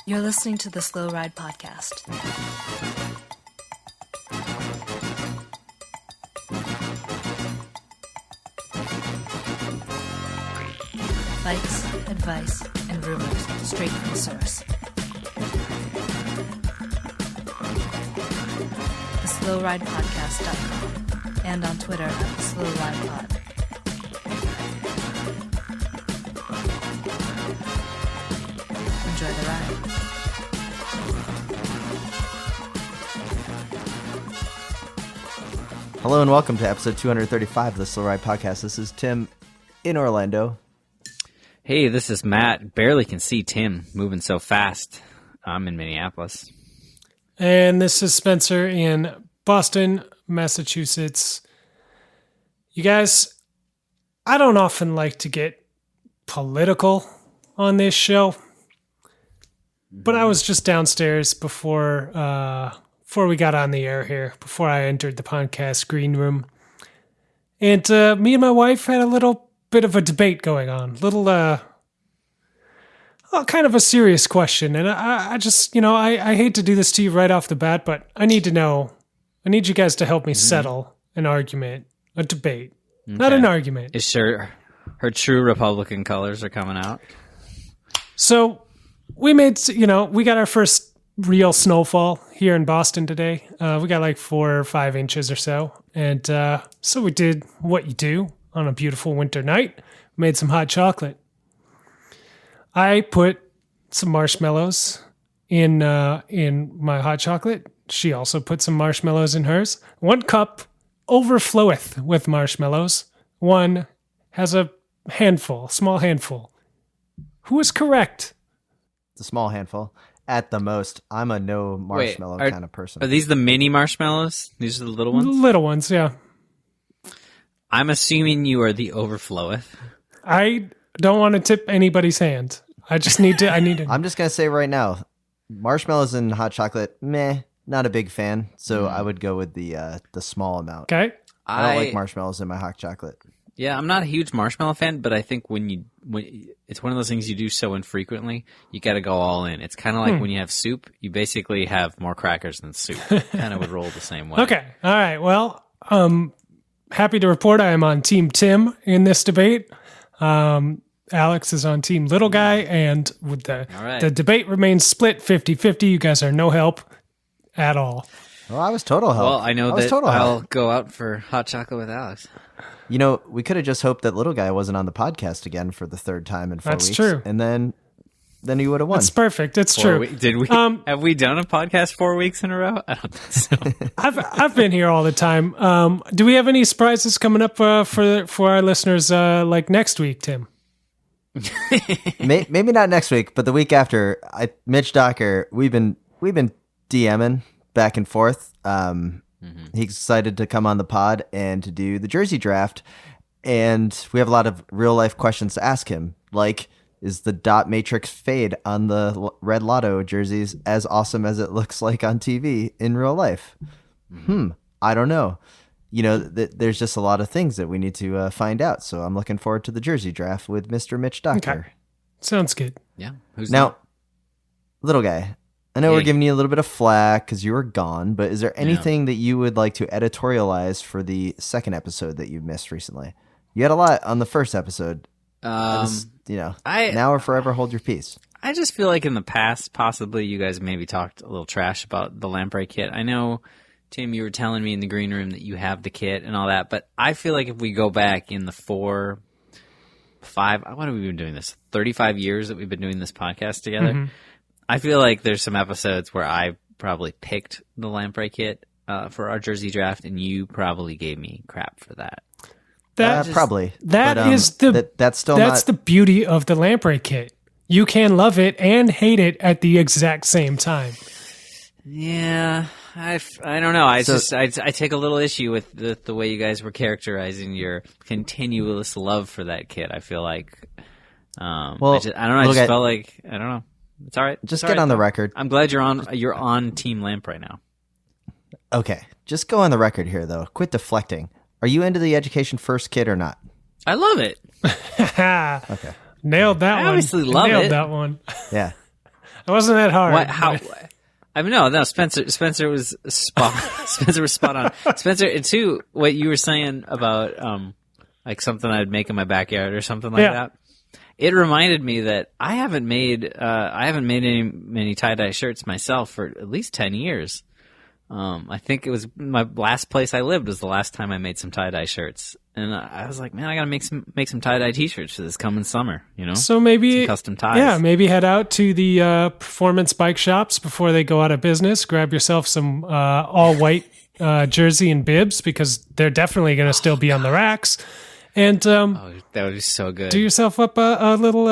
You're listening to the Slow Ride Podcast. Bikes, advice, and rumors straight from the source. TheSlowRidePodcast.com and on Twitter at TheSlowRidePod. Enjoy the ride. Hello and welcome to episode 235 of the Slow Ride Podcast. This is Tim in Orlando. Hey, this is Matt. Barely can see Tim moving so fast. I'm in Minneapolis. And this is Spencer in Boston, Massachusetts. You guys, I don't often like to get political on this show, but I was just downstairs before we got on the air here, before I entered the podcast green room. And me and my wife had a little bit of a debate going on, kind of a serious question. And I just, I hate to do this to you right off the bat, but I need you guys to help me settle an argument, a debate, not an argument. Is sure her true Republican colors are coming out? So we got our first real snowfall here in Boston today. We got like 4 or 5 inches or so. And so we did what you do on a beautiful winter night, made some hot chocolate. I put some marshmallows in my hot chocolate. She also put some marshmallows in hers. 1 cup overfloweth with marshmallows. 1 has a small handful. Who is correct? It's a small handful. At the most, I'm a no marshmallow kind of person. Are these the mini marshmallows? These are the little ones? Little ones, yeah. I'm assuming you are the overfloweth. I don't want to tip anybody's hand. I just need to. I'm just going to say right now, marshmallows and hot chocolate, meh, not a big fan. So I would go with the small amount. Okay. I don't like marshmallows in my hot chocolate. Yeah, I'm not a huge marshmallow fan, but I think when it's one of those things you do so infrequently, you got to go all in. It's kind of like when you have soup, you basically have more crackers than soup. Kind of would roll the same way. Okay. All right. Well, happy to report I am on Team Tim in this debate. Alex is on Team Little Guy, and with the debate remains split 50-50. You guys are no help at all. Well, I was total help. Well, I know that I'll go out for hot chocolate with Alex. We could have just hoped that Little Guy wasn't on the podcast again for the 3rd time in 4 weeks. That's true. And then you would have won. That's perfect. It's true. Did we? Have we done a podcast 4 weeks in a row? I don't think so. I've been here all the time. Do we have any surprises coming up for our listeners like next week, Tim? Maybe not next week, but the week after. Mitch Docker, we've been DMing back and forth. He's excited to come on the pod and to do the jersey draft, and we have a lot of real life questions to ask him, like, is the dot matrix fade on the red lotto jerseys as awesome as it looks like on TV in real life? I don't know. There's just a lot of things that we need to find out. So I'm looking forward to the jersey draft with Mr. Mitch Docker. Okay. Sounds good. Yeah. Little Guy, I know we're giving you a little bit of flack because you were gone, but is there anything that you would like to editorialize for the 2nd episode that you missed recently? You had a lot on the 1st episode. Now or forever hold your peace. I just feel like in the past, possibly you guys maybe talked a little trash about the lamprey kit. I know, Tim, you were telling me in the green room that you have the kit and all that, but I feel like if we go back in the 4, 5, what have we been doing this? 35 years that we've been doing this podcast together. Mm-hmm. I feel like there's some episodes where I probably picked the lamprey kit for our jersey draft, and you probably gave me crap for that. Probably. That's the beauty of the lamprey kit. You can love it and hate it at the exact same time. Yeah, I don't know. I take a little issue with the way you guys were characterizing your continuous love for that kit. I feel like, I don't know. I just felt like, I don't know. It's all right. Just get on the record. I'm glad you're on Team Lamprey now. Okay. Just go on the record here, though. Quit deflecting. Are you into the Education First kit or not? I love it. Okay. Nailed that one. I obviously love it. Nailed that one. Yeah. It wasn't that hard. What? How? I mean, no. Spencer was spot. Spencer was spot on. Spencer, and too, what you were saying about like something I'd make in my backyard or something like that. It reminded me that I haven't made many tie-dye shirts myself for at least 10 years. I think it was my last place I lived was the last time I made some tie-dye shirts. And I was like, man, I got to make some tie-dye t-shirts for this coming summer, you know? So maybe some custom ties. Yeah, maybe head out to the performance bike shops before they go out of business. Grab yourself some all-white jersey and bibs because they're definitely going to still be on the racks. And that would be so good. Do yourself up a little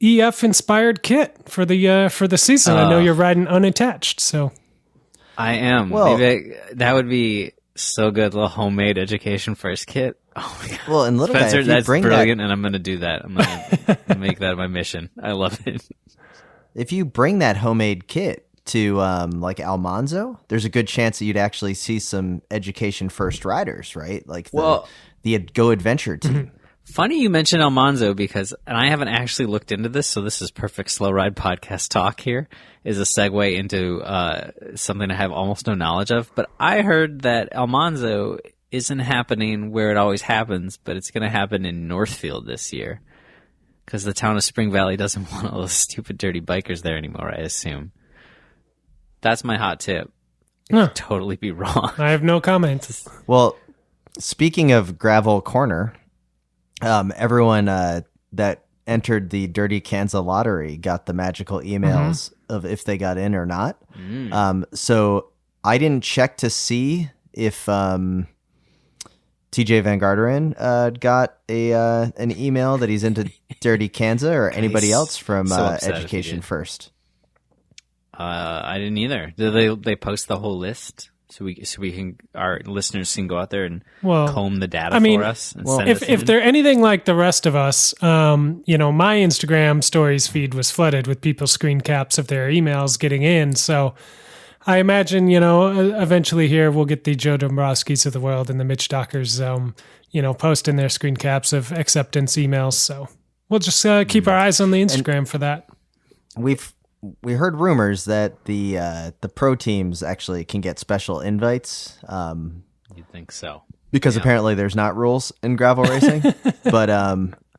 EF inspired kit for the season. I know you're riding unattached, so I am. Well, maybe that would be so good. A little homemade education first kit. Oh my god! Well, and little Spencer, guy, if you that's bring brilliant, and I'm going to do that. I'm going to make that my mission. I love it. If you bring that homemade kit to like Almanzo, there's a good chance that you'd actually see some education first riders, right? Like the Go Adventure team. Funny you mentioned Almanzo because, and I haven't actually looked into this, so this is perfect slow ride podcast talk here, is a segue into something I have almost no knowledge of. But I heard that Almanzo isn't happening where it always happens, but it's going to happen in Northfield this year because the town of Spring Valley doesn't want all those stupid dirty bikers there anymore, I assume. That's my hot tip. I could totally be wrong. I have no comment. Well, speaking of Gravel Corner, everyone that entered the Dirty Kanza lottery got the magical emails of if they got in or not. So I didn't check to see if TJ Van Garderen got an email that he's into Dirty Kanza or anybody else from Education First. I didn't either. Did they post the whole list? So we can, our listeners can go out there and comb the data for us. And send us if they're anything like the rest of us, my Instagram stories feed was flooded with people's screen caps of their emails getting in. So I imagine, eventually here we'll get the Joe Dombrowskis of the world and the Mitch Dockers, posting their screen caps of acceptance emails. So we'll just keep our eyes on the Instagram for that. We heard rumors that the pro teams actually can get special invites. You'd think so. Because apparently there's not rules in gravel racing. But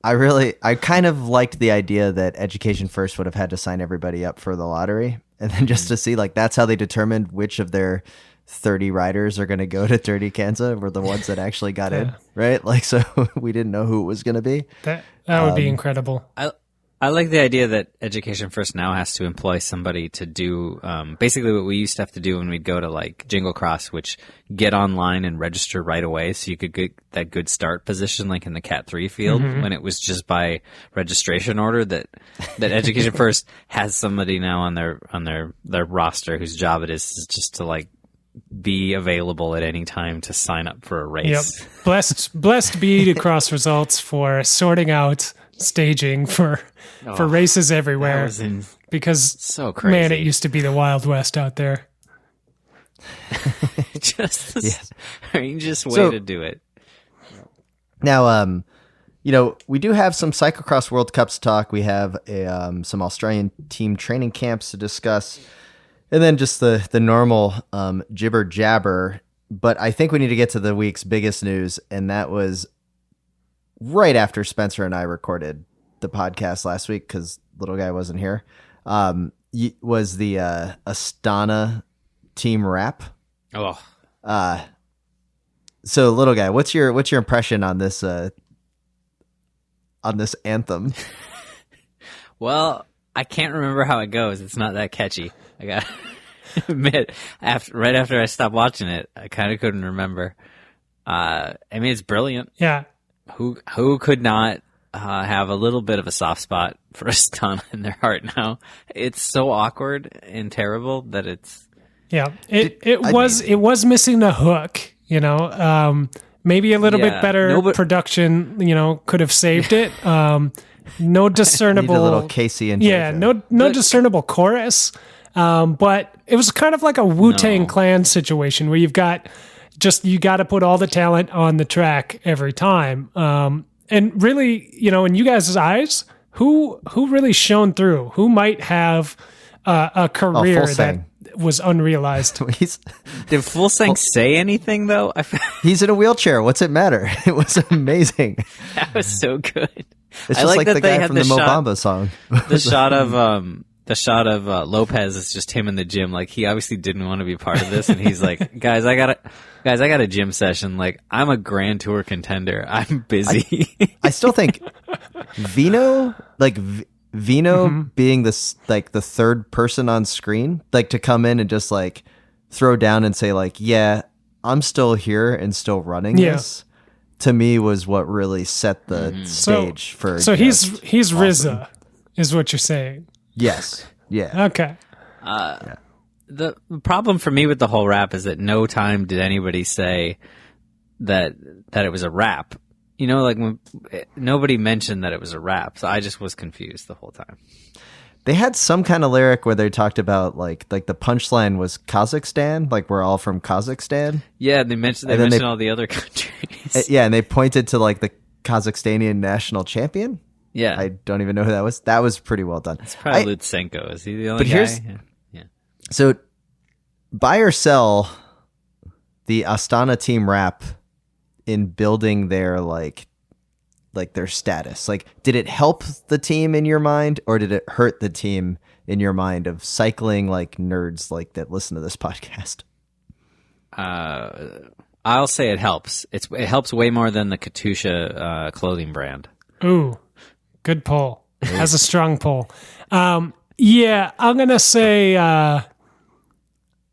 I kind of liked the idea that Education First would have had to sign everybody up for the lottery. And then just to see, like, that's how they determined which of their 30 riders are going to go to Dirty Kanza were the ones that actually got in, right? Like, so we didn't know who it was going to be. That would be incredible. I like the idea that Education First now has to employ somebody to do basically what we used to have to do when we'd go to like Jingle Cross, which get online and register right away so you could get that good start position like in the Cat 3 field when it was just by registration order that Education First has somebody now on their roster whose job it is just to like be available at any time to sign up for a race. Yep. Blessed be to Cross Results for sorting out staging for races everywhere because so crazy. Man, it used to be the Wild West out there. Just the strangest way to do it. Now, we do have some Cyclocross World Cups talk. We have some Australian team training camps to discuss, and then just the normal jibber jabber. But I think we need to get to the week's biggest news, and that was right after Spencer and I recorded the podcast last week because little guy wasn't here, was the Astana team wrap. Oh. So little guy, what's your impression on this anthem? Well, I can't remember how it goes. It's not that catchy. I got to admit, right after I stopped watching it, I kind of couldn't remember. It's brilliant. Yeah. Who could not have a little bit of a soft spot for Astana in their heart now? It's so awkward and terrible that it's... Yeah, it was missing a hook, maybe a little bit better production, could have saved it. No discernible... Need a little Casey and JoJo. No discernible chorus, but it was kind of like a Wu-Tang Clan situation where you got to put all the talent on the track every time. And really, in you guys' eyes, who really shone through? Who might have a career Full that Sang. was unrealized. Did Full Sang say anything though? He's in a wheelchair. What's it matter? It was amazing. That was so good. It's I just like that the they guy had from the Mobamba song. The shot of Lopez is just him in the gym. Like, he obviously didn't want to be part of this, and he's like, guys, I got a gym session. Like, I'm a Grand Tour contender. I'm busy. I still think Vino, being this like the third person on screen, like to come in and just like throw down and say like, yeah, I'm still here and still running this. To me, was what really set the stage for. So he's RZA, is what you're saying. Yes. Yeah. Okay. The problem for me with the whole rap is that no time did anybody say that it was a rap. You know, like nobody mentioned that it was a rap, so I just was confused the whole time. They had some kind of lyric where they talked about like the punchline was Kazakhstan, like we're all from Kazakhstan. Yeah, they mentioned all the other countries. Yeah, and they pointed to like the Kazakhstanian national champion. Yeah, I don't even know who that was. That was pretty well done. It's probably Lutsenko. Is he the only but guy? Yeah. So, buy or sell the Astana team rap in building their like their status. Like, did it help the team in your mind, or did it hurt the team in your mind of cycling like nerds like that listen to this podcast? I'll say it helps. It helps way more than the Katusha clothing brand. Ooh, good pull. Has a strong pull. Yeah, I'm gonna say I'm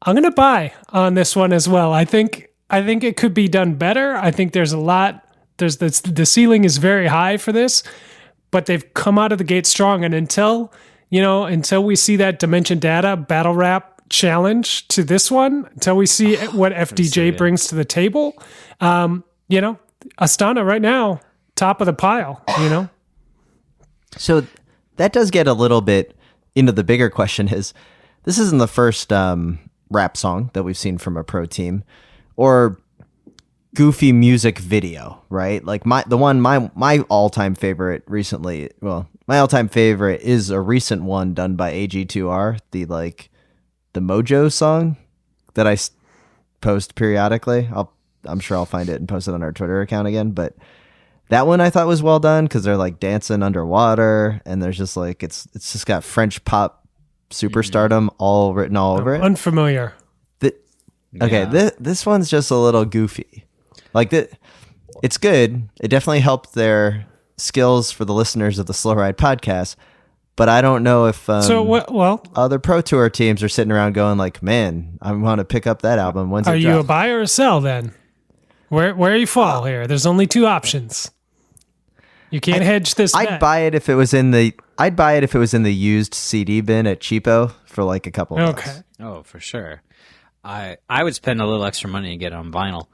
gonna buy on this one as well. I think it could be done better. I think there's a lot. The ceiling is very high for this, but they've come out of the gate strong. And until we see that Dimension Data battle rap challenge to this one, until we see what FDJ brings to the table, Astana right now, top of the pile, So that does get a little bit into the bigger question is, this isn't the first rap song that we've seen from a pro team or goofy music video, right? Like my all-time favorite recently, my all-time favorite is a recent one done by AG2R, the Mojo song that I post periodically. I'm sure I'll find it and post it on our Twitter account again, but that one I thought was well done because they're like dancing underwater and there's just like it's just got French pop superstardom all written all over it. Unfamiliar. This one's just a little goofy. Like it's good. It definitely helped their skills for the listeners of the Slow Ride podcast. But I don't know if other pro tour teams are sitting around going like, "Man, I want to pick up that album." When's it drop? Are you a buy or a sell then? Where you fall here? There's only two options. You can't hedge this. I'd buy it if it was in the. I'd buy it if it was in the used CD bin at Cheapo for like a couple of bucks. Oh, for sure. I would spend a little extra money to get it on vinyl,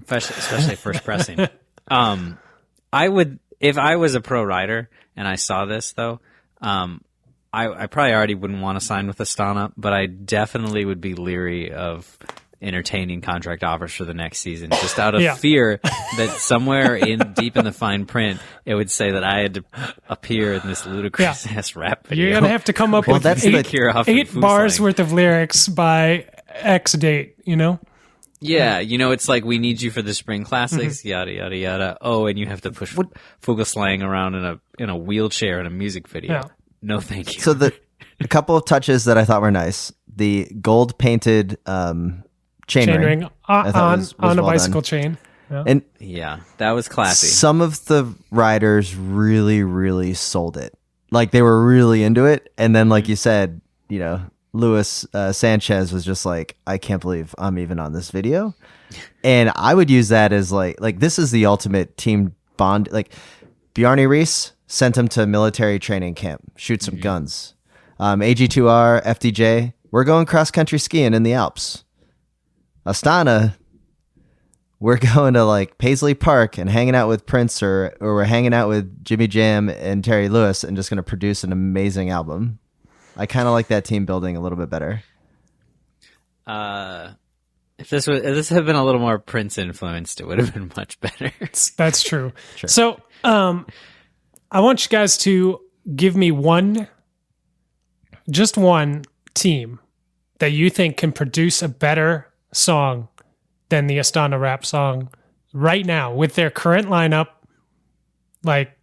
especially first pressing. I would, if I was a pro rider and I saw this though. I probably already wouldn't want to sign with Astana, but I definitely would be leery of entertaining contract offers for the next season, just out of fear that somewhere deep in the fine print, it would say that I had to appear in this ludicrous ass rap video. You're going to have to come up with eight bars worth of lyrics by X date, Yeah, it's like, we need you for the spring classics, yada, yada, yada. Oh, and you have to push Fugelslang around in a wheelchair in a music video. Yeah. No, thank you. So a couple of touches that I thought were nice. The gold painted chain ring on a bicycle chain. Yeah. And that was classy. Some of the riders really, really sold it. Like they were really into it. And then, like you said, Luis Sanchez was just like, I can't believe I'm even on this video. And I would use that as like this is the ultimate team bond. Like Bjarne Riis sent him to military training camp, shoot some guns. AG2R, FDJ, we're going cross country skiing in the Alps. Astana, we're going to like Paisley Park and hanging out with Prince or we're hanging out with Jimmy Jam and Terry Lewis and just going to produce an amazing album. I kind of like that team building a little bit better. If this had been a little more Prince influenced, it would have been much better. That's true. Sure. So, I want you guys to give me one just one team that you think can produce a better song than the Astana rap song right now with their current lineup, like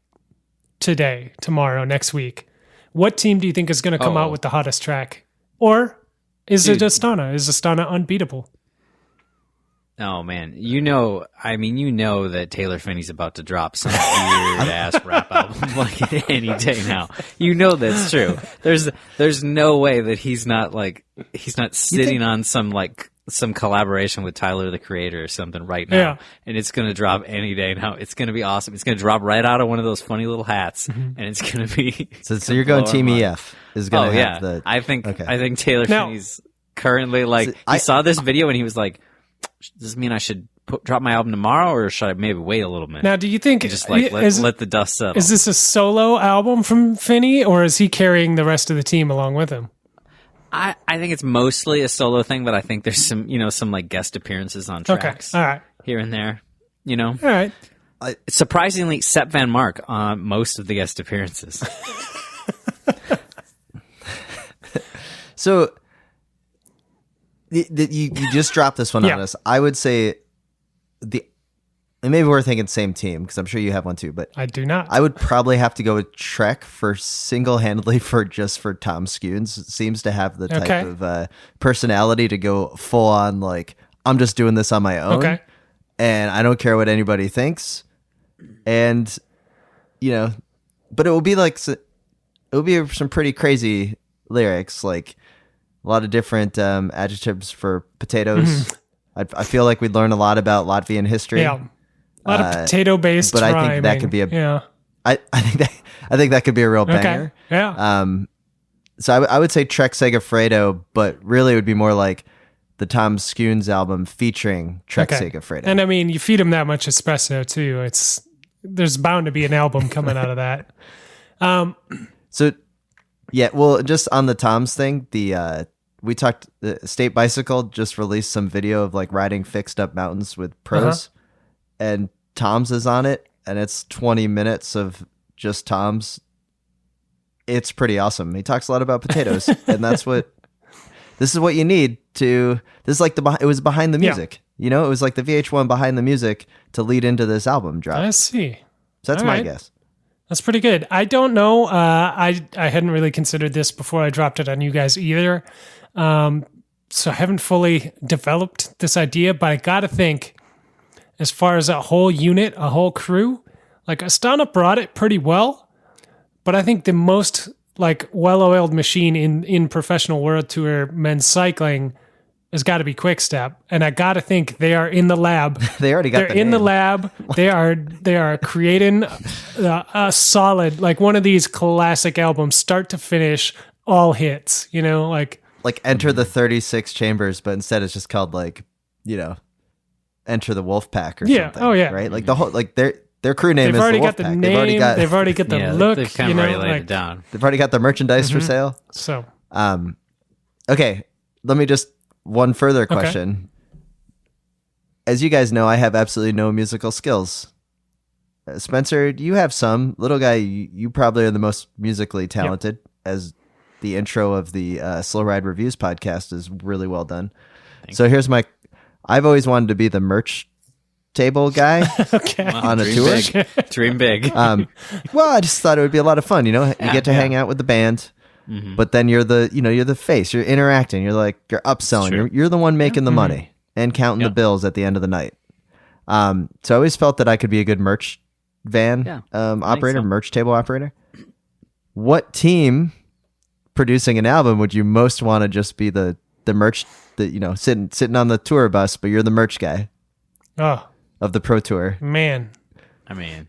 today, tomorrow, next week, what team do you think is going to come out with the hottest track? Or is it Astana? Is Astana unbeatable? Oh man, that Taylor Finney's about to drop some weird ass rap album like any day now. You know that's true. There's no way that he's not sitting on some collaboration with Tyler the Creator or something right now, and it's gonna drop any day now. It's gonna be awesome. It's gonna drop right out of one of those funny little hats, and it's gonna be. So you're going Team EF is gonna have the. I think Taylor Finney's currently he saw this video and he was like, does this mean I should drop my album tomorrow, or should I maybe wait a little bit? Now, do you think just let the dust settle? Is this a solo album from Finney, or is he carrying the rest of the team along with him? I think it's mostly a solo thing, but I think there's some like guest appearances on tracks, all right, here and there. All right. Surprisingly, Sepp Van Mark on most of the guest appearances. So. You just dropped this one on us. I would say and maybe we're thinking same team because I'm sure you have one too, but I do not. I would probably have to go with Trek for single-handedly for Tom Scoons. It seems to have the type of personality to go full on like I'm just doing this on my own, and I don't care what anybody thinks, and but it will be some pretty crazy lyrics like. A lot of different adjectives for potatoes. I feel like we'd learn a lot about Latvian history. Yeah, a lot of potato-based. But rhyming. I think that could be I think that could be a real banger. Okay. Yeah. So I would say Trek Segafredo, but really it would be more like the Tom Scoons album featuring Trek Segafredo. And I mean, you feed him that much espresso too. There's bound to be an album coming out of that. So yeah, well, just on the Tom's thing, we talked. State Bicycle just released some video of like riding fixed up mountains with pros, and Tom's is on it, and it's 20 minutes of just Tom's. It's pretty awesome. He talks a lot about potatoes, and this is what you need to. This is like it was behind the music. It was like the VH1 behind the music to lead into this album drop. I see. So that's my guess. That's pretty good. I don't know. I hadn't really considered this before I dropped it on you guys either. So I haven't fully developed this idea, but I got to think as far as a whole unit, a whole crew, like Astana brought it pretty well, but I think the most like well-oiled machine in professional world tour men's cycling has got to be Quickstep, and I got to think they are in the lab. They already got. They're in the lab. They are creating a solid, like one of these classic albums, start to finish, all hits. Like Enter the 36 Chambers, but instead it's just called like Enter the Wolf Pack or something. Oh yeah, right. Like the whole their crew name they've is already the Wolf got the Pack. name. They've already got the look. They've kind of already laid it down. They've already got the merchandise for sale. So, okay, let me just. One further question. As you guys know, I have absolutely no musical skills. Spencer, you have some. Little guy, you probably are the most musically talented, as the intro of the Slow Ride Reviews podcast is really well done. So here's I've always wanted to be the merch table guy on a tour. Dream big. Well, I just thought it would be a lot of fun. You get to hang out with the band. Mm-hmm. But then you're the face. You're interacting. You're upselling. Sure. You're the one making the money and counting the bills at the end of the night. So I always felt that I could be a good merch van operator, merch table operator. What team producing an album would you most want to just be the merch that sitting on the tour bus, but you're the merch guy of the pro tour? Man, I mean,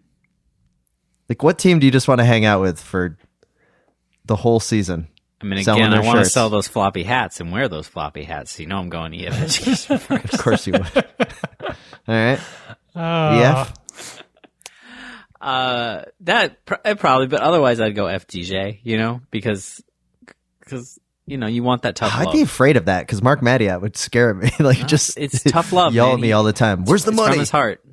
like what team do you just want to hang out with for the whole season? I mean, again, I want to sell those floppy hats and wear those floppy hats. I'm going to EF. Of course you would. All right. EF? That probably, but otherwise I'd go FDJ, because you want that tough love. I'd be afraid of that because Mark Mattiat would scare me. It's tough love, yell man. at me all the time. Where's the money? From his heart.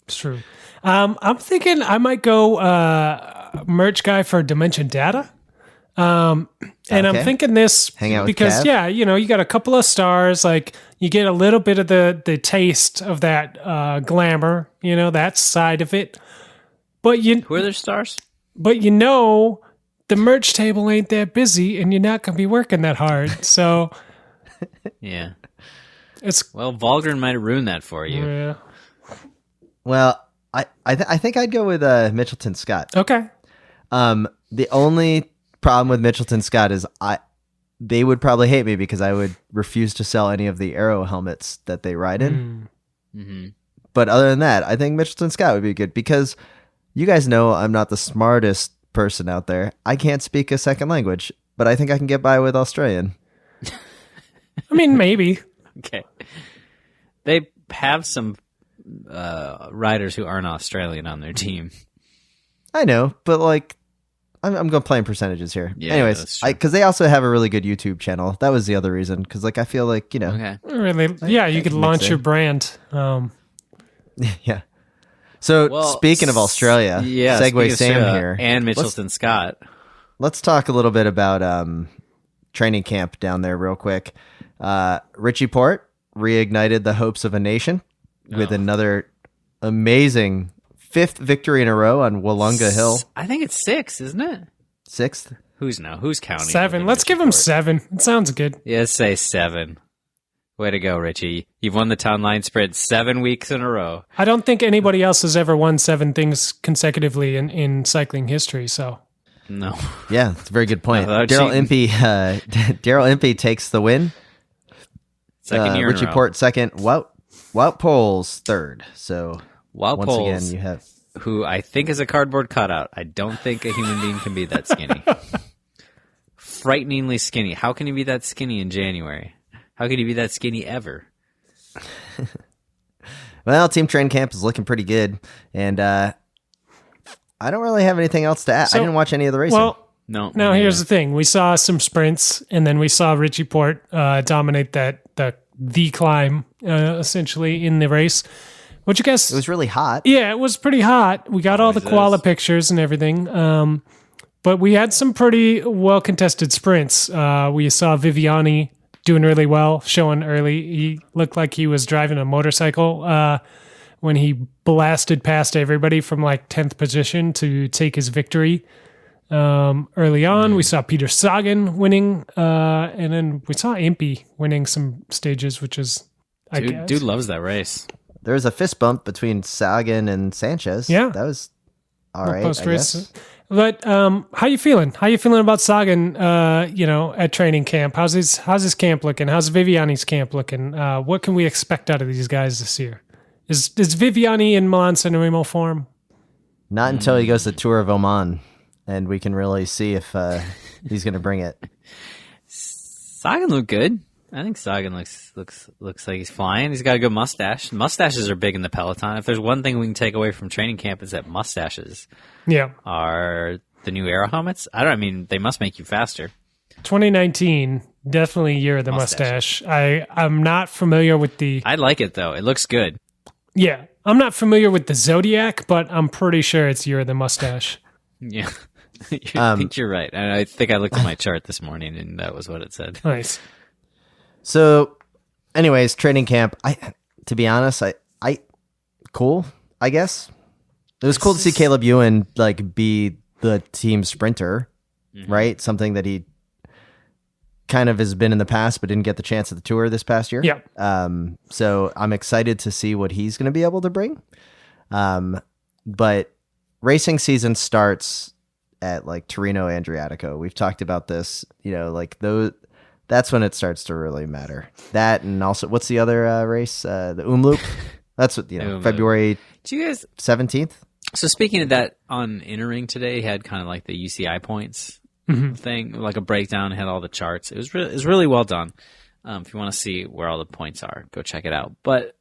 It's true. I'm thinking I might go merch guy for Dimension Data. And I'm Okay. thinking this Hang out with because, Cav? yeah, you got a couple of stars. Like, you get a little bit of the taste of that glamour, that side of it. But Who are their stars? the merch table ain't that busy, and you're not going to be working that hard. So Yeah. it's Well, Volgren might have ruined that for you. yeah. Well, I think I'd go with Mitchelton Scott. Okay. The only problem with Mitchelton Scott is they would probably hate me because I would refuse to sell any of the Aero helmets that they ride in. Mm-hmm. But other than that, I think Mitchelton Scott would be good because you guys know I'm not the smartest person out there. I can't speak a second language, but I think I can get by with Australian. I mean, maybe. Okay. They have some riders who aren't Australian on their team. I know, but like, I'm going playing percentages here. Yeah, Anyways, that's true. because they also have a really good YouTube channel. That was the other reason. Because like, I feel like Okay. Really, yeah, you could makes launch your sense. brand. yeah. So Well, speaking of Australia, yeah, Segway speaking of Sam Australia here, and Mitchelton Scott. let's talk a little bit about training camp down there real quick. Richie Port reignited the hopes of a nation with another amazing 5th victory in a row on Wollonga Hill. I think it's 6, isn't it? 6th. Who's counting? 7. Let's give him 7. It sounds good. Yeah, let's say 7. Way to go, Richie. You've won the Town Line Sprint 7 weeks in a row. I don't think anybody else has ever won 7 things consecutively in cycling history. So No. Yeah, that's a very good point. Without Daryl cheating. Daryl Impey takes the win. Second year in a Richie row. Port second. Wout Poles third. So Wout once Poles, again, you have who I think is a cardboard cutout. I don't think a human being can be that skinny. Frighteningly skinny. How can he be that skinny in January? How can he be that skinny ever? well, team train camp is looking pretty good, and I don't really have anything else to add. So- I didn't watch any of the racing. well. No. Now, here's the thing. We saw some sprints, and then we saw Richie Port dominate the climb, essentially, in the race. What you guys... it was really hot. Yeah, it was pretty hot. We got all the Always koala is. pictures and everything. But we had some pretty well-contested sprints. We saw Viviani doing really well, showing early. He looked like he was driving a motorcycle when he blasted past everybody from like 10th position to take his victory. Early on, we saw Peter Sagan winning, and then we saw Impey winning some stages, which is, I guess. Dude loves that race. There was a fist bump between Sagan and Sanchez. Yeah. that was all right. I Post-race. guess. But how you feeling? How you feeling about Sagan? At training camp. How's his camp looking? How's Viviani's camp looking? What can we expect out of these guys this year? Is Viviani in Milan San Remo form? Not until he goes to Tour of Oman, and we can really see if he's going to bring it. Sagan looked good. I think Sagan looks like he's flying. He's got a good mustache. Mustaches are big in the peloton. If there's one thing we can take away from training camp, is that mustaches Yeah. are the new Aero helmets. I mean, they must make you faster. 2019, definitely year of the mustache. I'm not familiar with the... I like it, though. It looks good. Yeah. I'm not familiar with the Zodiac, but I'm pretty sure it's year of the mustache. Yeah. I think you're right. And I think I looked at my chart this morning, and that was what it said. Nice. So, anyways, training camp. To be honest, I cool. I guess it was cool to see Caleb Ewan like be the team sprinter, right? Something that he kind of has been in the past, but didn't get the chance at the tour this past year. Yeah. So I'm excited to see what he's going to be able to bring. But racing season starts at like Torino Adriatico. We've talked about this, like those. That's when it starts to really matter. That, and also, what's the other race? The Umloop. That's what, Umloop. February Do you guys? 17th. So speaking of that, on Innering today, he had kind of like the UCI points thing, like a breakdown, had all the charts. It was really well done. If you want to see where all the points are, go check it out. But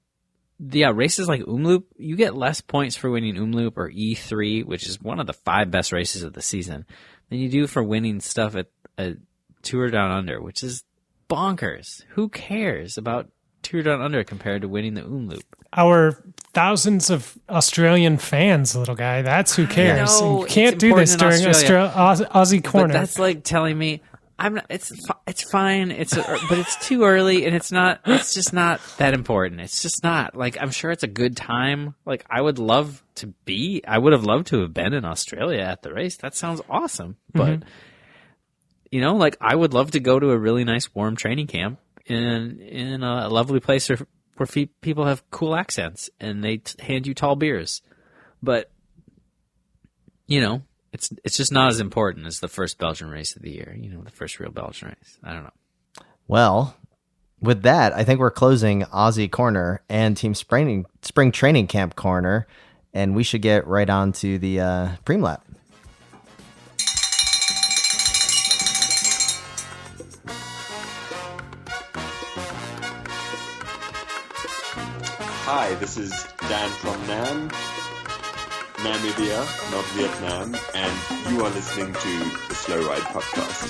yeah, races like Umloop, you get less points for winning Umloop or E3, which is one of the 5 best races of the season, than you do for winning stuff at a Tour Down Under, which is bonkers. Who cares about Tour Down Under compared to winning the Umloop? Our thousands of Australian fans, little guy. That's who cares. know, You can't it's do this important in during Aussie But Corner. that's like telling me I'm not. It's fine. But it's too early, and it's not. It's just not that important. It's just not. Like, I'm sure it's a good time. Like, I would have loved to have been in Australia at the race. That sounds awesome. But like, I would love to go to a really nice warm training camp in a lovely place where people have cool accents and they hand you tall beers. But it's just not as important as the first Belgian race of the year. The first real Belgian race. I don't know. Well, with that, I think we're closing Aussie Corner and Team Spring Training Camp Corner, and we should get right on to the Preem Lap. Hi, this is Dan from Namibia, not Vietnam, and you are listening to the Slow Ride Podcast.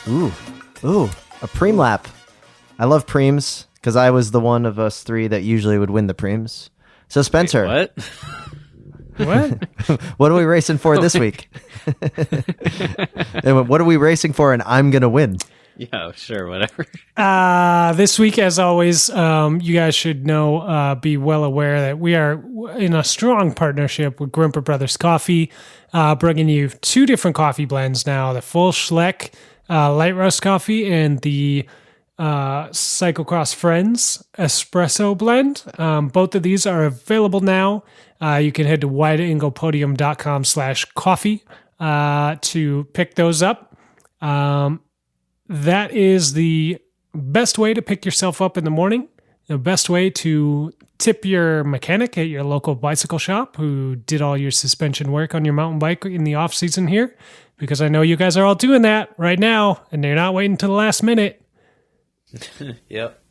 Ooh, a Preem Lap. I love Preems because I was the one of us three that usually would win the Preems. So Spencer, Wait, what? What? what are we racing for this week? And what are we racing for? And I'm gonna win. Yeah, sure, whatever. This week, as always, you guys should know, be well aware that we are in a strong partnership with Grimpeur Bros Coffee, bringing you two different coffee blends now: the full Schleck light roast coffee and the Cyclocross Friends espresso blend. Both of these are available now. You can head to wideanglepodium.com/coffee to pick those up. That is the best way to pick yourself up in the morning, the best way to tip your mechanic at your local bicycle shop who did all your suspension work on your mountain bike in the off season here, because I know you guys are all doing that right now and they're not waiting till the last minute. Yep.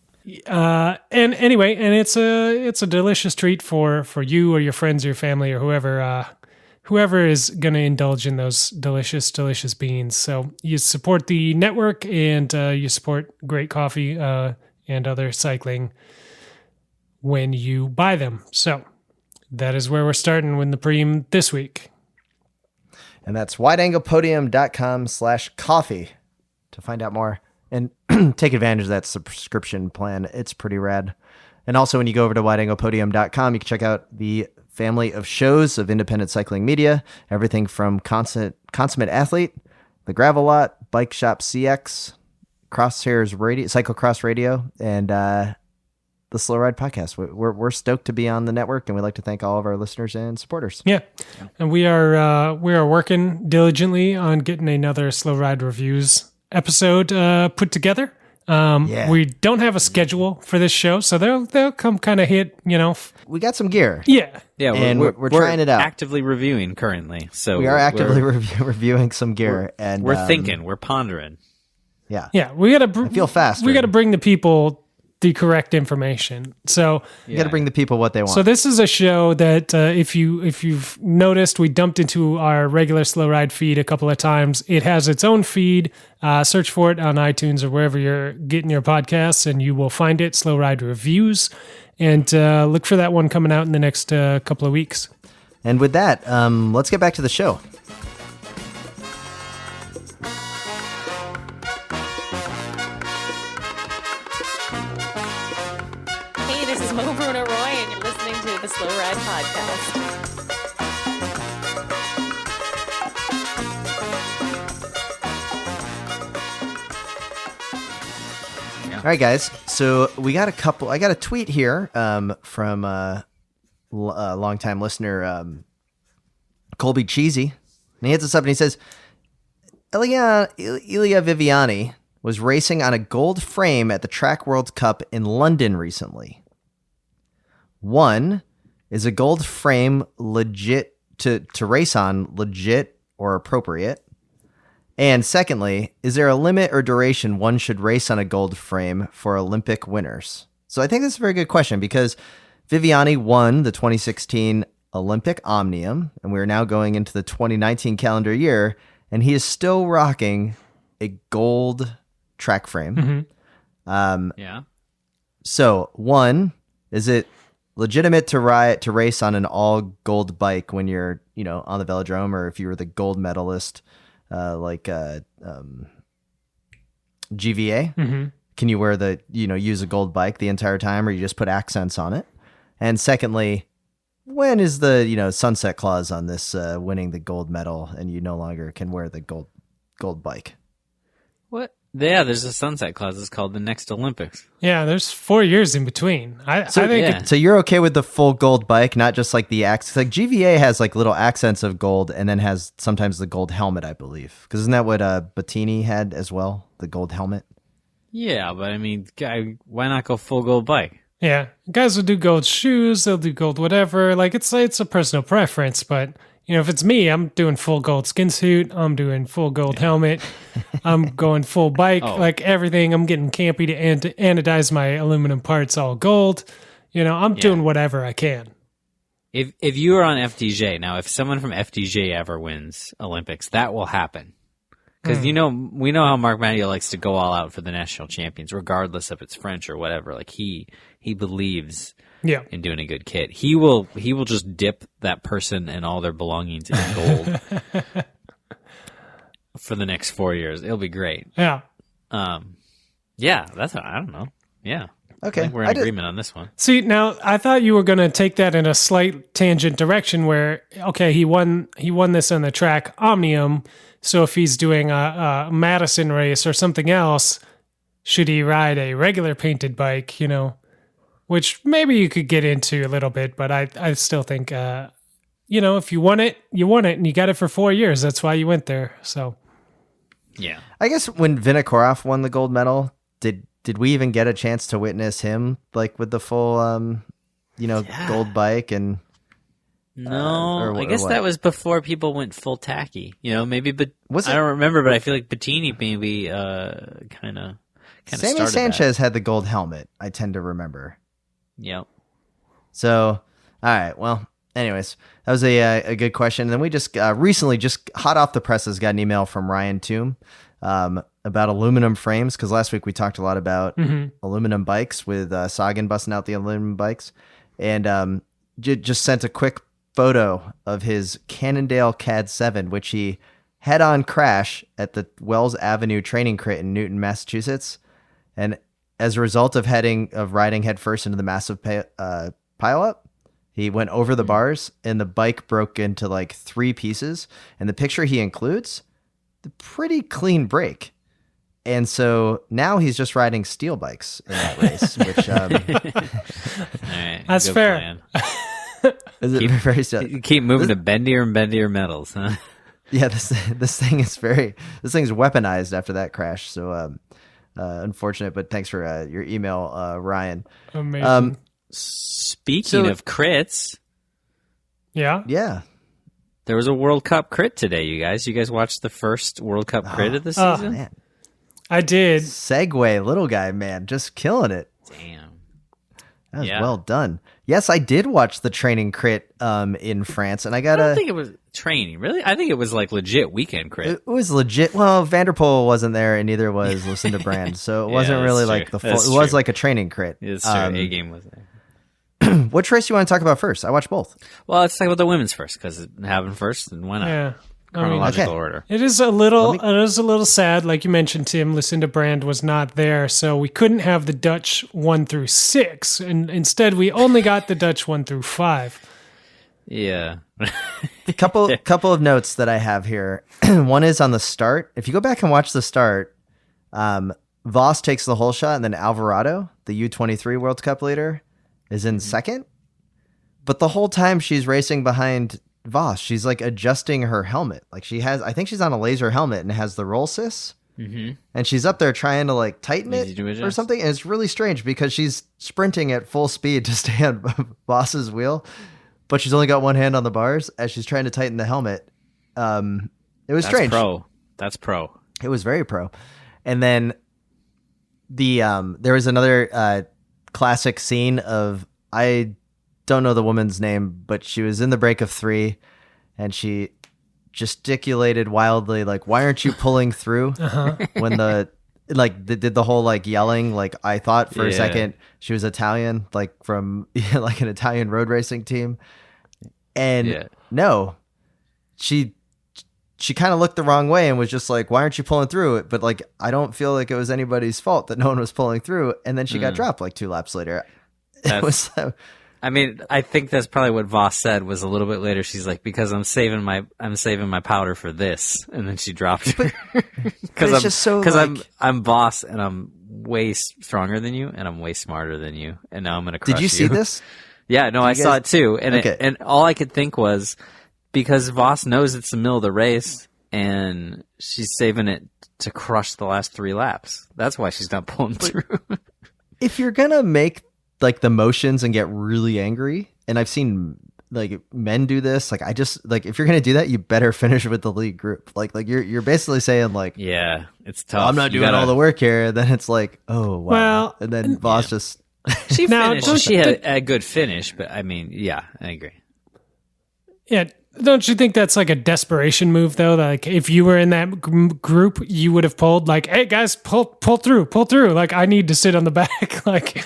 And anyway, and it's a delicious treat for you or your friends or your family or whoever is going to indulge in those delicious beans. So you support the network and you support great coffee and other cycling when you buy them. So that is where we're starting with the Preem this week. And that's wideanglepodium.com/coffee to find out more and take advantage of that subscription plan. It's pretty rad. And also when you go over to wideanglepodium.com, you can check out the family of shows of independent cycling media, everything from Consummate Athlete, The Gravel Lot, Bike Shop CX, Crosshairs Radio, Cyclocross Radio, and the Slow Ride Podcast. We're stoked to be on the network, and we'd like to thank all of our listeners and supporters. Yeah, and we are working diligently on getting another Slow Ride Reviews episode put together. We don't have a schedule for this show, so they'll come kind of hit, We got some gear. Yeah. Yeah, And we're trying it out. Actively reviewing currently. So We are actively reviewing some gear. And we're thinking, we're pondering. Yeah. Yeah, we got to I feel faster. We got to bring the people the correct information. So You got to bring the people what they want. So this is a show that if you've noticed, we dumped into our regular Slow Ride feed a couple of times. It has its own feed. Search for it on iTunes or wherever you're getting your podcasts, and you will find it. Slow Ride Reviews, and look for that one coming out in the next couple of weeks. And with that, let's get back to the show. Hey, this is Mo Bruno Roy, and you're listening to the Slow Ride Podcast. All right, guys. So we got I got a tweet here from a longtime listener, Colby Cheesy. And he hits us up and he says, Ilya Viviani was racing on a gold frame at the Track World Cup in London recently. 1, is a gold frame legit to race on, legit or appropriate? And secondly, is there a limit or duration one should race on a gold frame for Olympic winners? So I think that's a very good question because Viviani won the 2016 Olympic Omnium, and we're now going into the 2019 calendar year, and he is still rocking a gold track frame. Yeah. So one, is it legitimate to race on an all gold bike when you're, on the velodrome, or if you were the gold medalist, like GVA? Can you wear use a gold bike the entire time, or you just put accents on it? And secondly, when is the, sunset clause on this winning the gold medal and you no longer can wear the gold bike? What? Yeah, there's a sunset clause. It's called the next Olympics. Yeah, there's 4 years in between. I think yeah. So you're okay with the full gold bike, not just like the accents? Like GVA has like little accents of gold and then has sometimes the gold helmet, I believe. Because isn't that what Bettini had as well? The gold helmet? Yeah, but I mean, why not go full gold bike? Yeah, guys will do gold shoes. They'll do gold whatever. Like it's a personal preference, but if it's me, I'm doing full gold skin suit. I'm doing full gold helmet. I'm going full bike. Like everything. I'm getting campy to anodize my aluminum parts all gold. I'm doing whatever I can. If you are on FDJ now, if someone from FDJ ever wins Olympics, that will happen. Because we know how Mark Madio likes to go all out for the national champions, regardless if it's French or whatever. Like he believes in doing a good kit. He will just dip that person and all their belongings in gold for the next 4 years. It'll be great. Yeah. Yeah, I don't know. Yeah. Okay. I think we're in agreement on this one. See, now I thought you were going to take that in a slight tangent direction where, okay, he won this on the track Omnium. So if he's doing a Madison race or something else, should he ride a regular painted bike, which maybe you could get into a little bit, but I still think, if you won it, and you got it for 4 years. That's why you went there. So, yeah. I guess when Vinokourov won the gold medal, did we even get a chance to witness him like with the full, gold bike and... No, I guess that was before people went full tacky. Maybe, but was it? I don't remember. But I feel like Bettini maybe kind of. Sammy Sanchez had the gold helmet. I tend to remember. Yep. So, all right. Well, anyways, that was a good question. And then we just recently, just hot off the presses, got an email from Ryan Toom about aluminum frames, because last week we talked a lot about aluminum bikes with Sagan busting out the aluminum bikes, and just sent a quick photo of his Cannondale CAD 7, which he head-on crash at the Wells Avenue training crit in Newton, Massachusetts. And as a result of riding headfirst into the massive pile-up, he went over the bars and the bike broke into like 3 pieces. And the picture he includes, the pretty clean break. And so now he's just riding steel bikes in that race, which All right, that's fair. Plan. is it very still. Keep moving to bendier and bendier metals, huh? Yeah, this thing's weaponized after that crash. So unfortunate, but thanks for your email, Ryan. Amazing. Speaking of crits, yeah, there was a World Cup crit today. You guys watched the first World Cup crit of the season? Man. I did. Segway, little guy, man, just killing it. Damn. That was well done. Yes, I did watch the training crit in France, and I don't think it was training, really. I think it was like legit weekend crit. It was legit. Well, Vanderpool wasn't there, and neither was Lucinda Brand, so it wasn't really like the full. It was like a training crit. It's true. A-game was there. Which race do you want to talk about first? I watched both. Well, let's talk about the women's first, because it happened first, and why not? Yeah. Chronological order. It is a little sad, like you mentioned, Tim. Lucinda Brand was not there, so we couldn't have the Dutch 1 through 6, and instead we only got the Dutch 1 through 5. Yeah. couple of notes that I have here. One is on the start. If you go back and watch the start, Voss takes the whole shot, and then Alvarado, the U23 World Cup leader, is in second. But the whole time she's racing behind Voss, she's like adjusting her helmet. Like I think she's on a laser helmet and has the roll sys. Mm-hmm. And she's up there trying to like tighten it or something. And it's really strange because she's sprinting at full speed to stay on Voss's wheel, but she's only got one hand on the bars as she's trying to tighten the helmet. That's strange. That's pro. It was very pro. And then there was another classic scene of, I don't know the woman's name, but she was in the break of 3 and she gesticulated wildly, like, "Why aren't you pulling through?" When they did the whole like yelling. Like, I thought for a second she was Italian, like from like an Italian road racing team, and no, she kind of looked the wrong way and was just like, "Why aren't you pulling through it?" But like, I don't feel like it was anybody's fault that no one was pulling through. And then she got dropped like 2 laps later. It was. I mean, I think that's probably what Voss said. Was a little bit later. She's like, "Because I'm saving my powder for this," and then she dropped her. Because I'm Voss and I'm way stronger than you and I'm way smarter than you, and now I'm gonna crush you. Did you see this? Yeah, no, I saw it too, and and all I could think was, because Voss knows it's the middle of the race and she's saving it to crush the last 3 laps. That's why she's not pulling through. If you're gonna make like the motions and get really angry, and I've seen like men do this, like, I just like, if you're gonna do that, you better finish with the lead group. Like you're basically saying like, yeah, it's tough. I'm not doing all the work here. And then it's like, oh wow. Well, and then Voss just she finished. She had a good finish, but I mean, yeah, I agree. Yeah. Don't you think that's like a desperation move, though? Like, if you were in that group, you would have pulled, like, "Hey, guys, pull through. Like, I need to sit on the back. Like,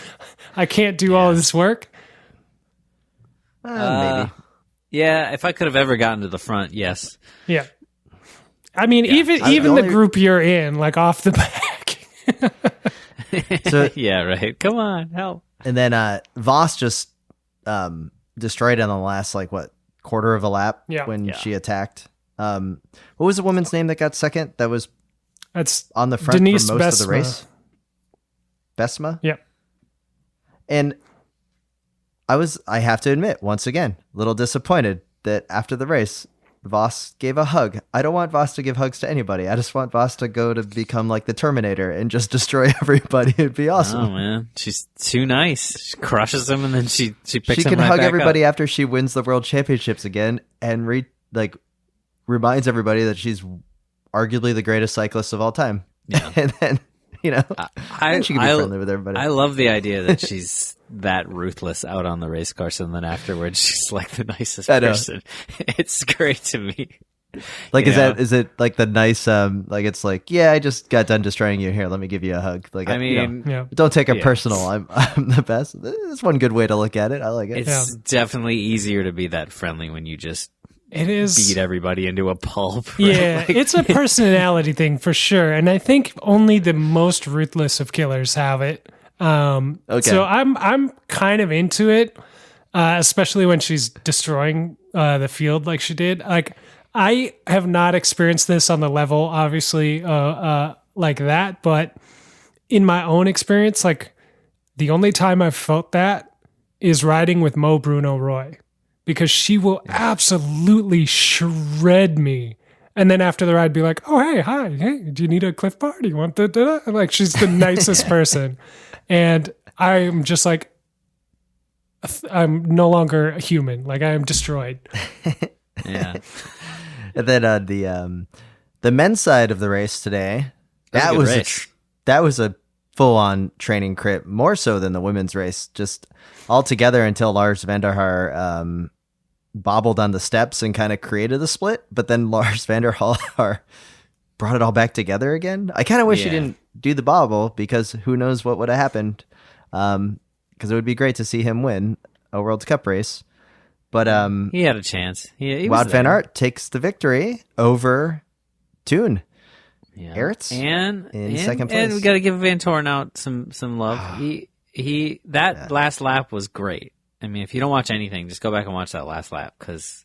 I can't do all of this work." Maybe. Yeah, if I could have ever gotten to the front, yes. Yeah. I mean, even the group you're in, like, off the back. So, yeah, right. Come on, help. And then Voss just destroyed it on the last, like, quarter of a lap when she attacked. What was the woman's name that got second? That's on the front Denise for most Besma. of the race. Besma? Yeah. And I have to admit, once again, a little disappointed that after the race, Voss gave a hug. I don't want Voss to give hugs to anybody. I just want Voss to go to become like the Terminator and just destroy everybody. It'd be awesome. Oh man, she's too nice. She crushes them and then she picks them right back up. She can hug everybody after she wins the world championships again and reminds everybody that she's arguably the greatest cyclist of all time. Yeah. And then, she can be friendly with everybody. I love the idea that she's that ruthless out on the race course, and then afterwards she's like the nicest person. It's great to me. Like, is it like the nice, like, it's like, yeah, I just got done destroying you. Here, let me give you a hug. Like, I mean, don't take it personal. I'm the best. That's one good way to look at it. I like it. It's definitely easier to be that friendly when you just beat everybody into a pulp. Right? Yeah, it's a personality thing for sure. And I think only the most ruthless of killers have it. So I'm kind of into it, especially when she's destroying the field like she did. Like, I have not experienced this on the level, obviously, like that. But in my own experience, like, the only time I've felt that is riding with Mo Bruno Roy, because she will absolutely shred me. And then after the ride, be like, "Oh, hey, do you need a Cliff Bar? Do you want the?" Like, she's the nicest person. And I'm just like, I'm no longer a human. Like, I am destroyed. Yeah. And then the men's side of the race today, that was a full-on training crit, more so than the women's race, just all together until Lars van der Haar bobbled on the steps and kind of created the split. But then Lars van der Haar brought it all back together again. I kind of wish he didn't do the bobble, because who knows what would have happened. Because it would be great to see him win a World Cup race. But he had a chance. He Wout van Aert takes the victory over Toon. Yeah. Aerts in second place. And we got to give Van Toorn out some love. Last lap was great. I mean, if you don't watch anything, just go back and watch that last lap, because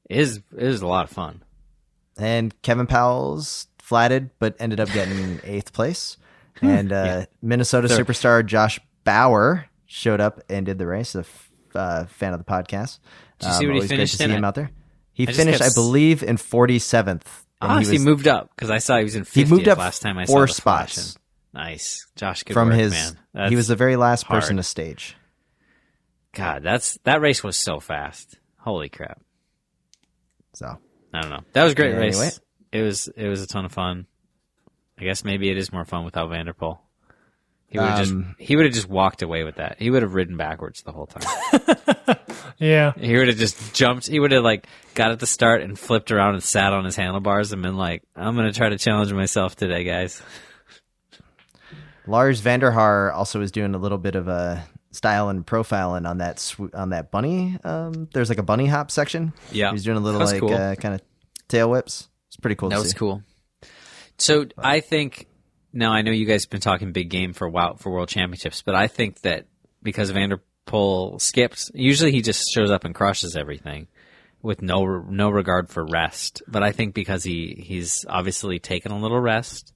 it is a lot of fun. And Kevin Powell's flatted, but ended up getting 8th place. And Minnesota superstar Josh Bauer showed up and did the race. A fan of the podcast. Did you see what he finished great to see in? Him out there. He finished, I believe, in 47th. He moved up, because I saw he was in 50th. He moved up last time I saw 4 the spots. flashing. Nice, Josh. Good from work, his. Man. He was the very last person to stage. God, that race was so fast. Holy crap! So I don't know. That was a great race. Anyway. It was a ton of fun. I guess maybe it is more fun without Van der Poel. He would have just walked away with that. He would have ridden backwards the whole time. Yeah. He would have just jumped. He would have like got at the start and flipped around and sat on his handlebars and been like, "I'm going to try to challenge myself today, guys." Lars van der Haar also was doing a little bit of a style and profiling on that bunny. There's like a bunny hop section. Yeah, he's doing a little That's like cool. Kind of tail whips. It's pretty cool. That to was see. cool. So I think now I know you guys have been talking big game for WOW for World Championships, but I think that because Van der Poel skipped, usually he just shows up and crushes everything with no regard for rest. But I think because he's obviously taken a little rest,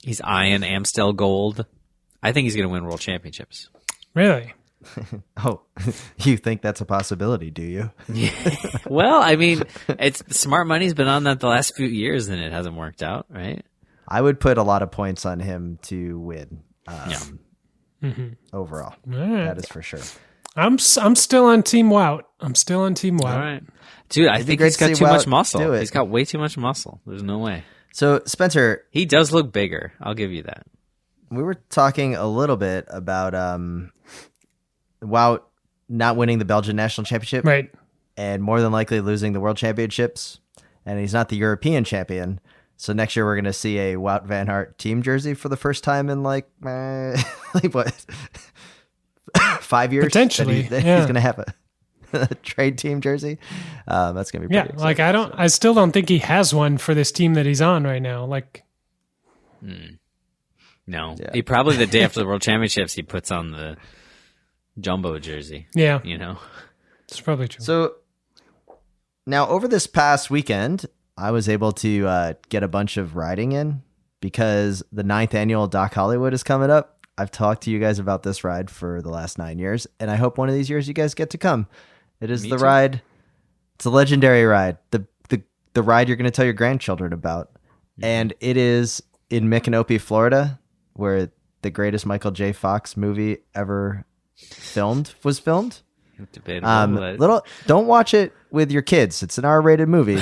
he's eyeing Amstel Gold. I think he's going to win World Championships. Really? Oh, you think that's a possibility, do you? Well, I mean, it's smart money's been on that the last few years and it hasn't worked out, right? I would put a lot of points on him to win. Overall, right. That is for sure. I'm still on Team Wout. I'm still on Team Wout. All right. Dude, I It'd be think great he's to got see too Wout much do muscle. it. He's got way too much muscle. There's no way. So, Spencer, He does look bigger. I'll give you that. we were talking a little bit about Wout not winning the Belgian national championship, Right. and more than likely losing the world championships, and he's not the European champion. So next year we're going to see a Wout van Aert team jersey for the first time in like what 5 years? Potentially, that yeah. he's going to have a trade team jersey. That's going to be Yeah. pretty Like exciting. I still don't think he has one for this team that he's on right now. Like, No. Yeah. He probably the day after the World Championships he puts on the jumbo jersey. yeah, You know? it's probably true. So now over this past weekend, I was able to get a bunch of riding in because the 9th annual Doc Hollywood is coming up. I've talked to you guys about this ride for the last 9 years, and I hope one of these years you guys get to come. It is Me the too. ride. It's a legendary ride. The ride you're going to tell your grandchildren about. And it is in Micanopy, Florida, where the greatest Michael J. Fox movie ever was filmed. Debatable. Don't watch it with your kids. It's an R-rated movie,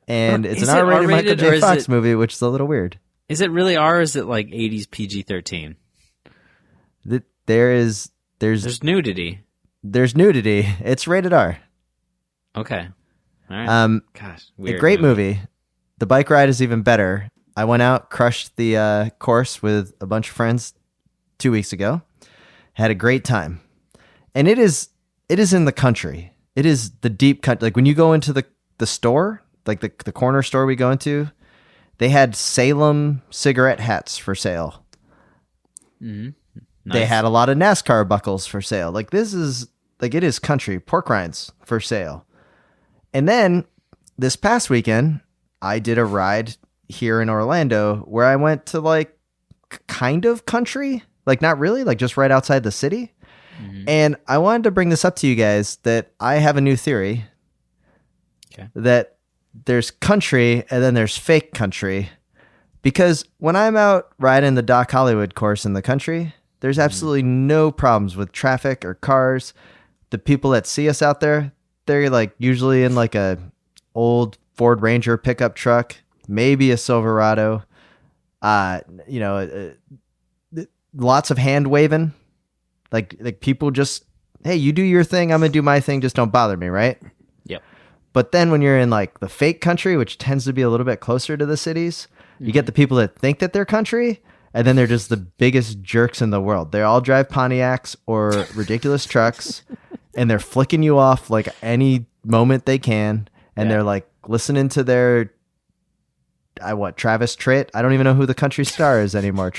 and it's Is an it R-rated Michael R-rated, or J. is Fox it- movie, which is a little weird. Is it really R or is it like 80s PG-13? There's There's nudity. nudity. It's rated R. Okay. All right. Gosh. A Weird great movie. The bike ride is even better. I went out, crushed the course with a bunch of friends 2 weeks ago. Had a great time, and it is in the country. It is the deep country. Like when you go into the store, like the corner store we go into, they had Salem cigarette hats for sale. Nice. They had a lot of NASCAR buckles for sale. Like this is like it is country. Pork rinds for sale. And then this past weekend, I did a ride here in Orlando where I went to like kind of country, like not really, like just right outside the city. And I wanted to bring this up to you guys that I have a new theory. Okay. That there's country and then there's fake country. Because when I'm out riding the Doc Hollywood course in the country, there's absolutely no problems with traffic or cars. The people that see us out there, they're like usually in like a old Ford Ranger pickup truck, maybe a Silverado. Lots of hand waving. Like people just, hey, you do your thing, I'm gonna do my thing, just don't bother me, right? Yep. But then when you're in like the fake country, which tends to be a little bit closer to the cities, you get the people that think that they're country, and then they're just the biggest jerks in the world. They all drive Pontiacs or ridiculous trucks, and they're flicking you off like any moment they can, and they're like listening to their Travis Tritt. I don't even know who the country star is anymore.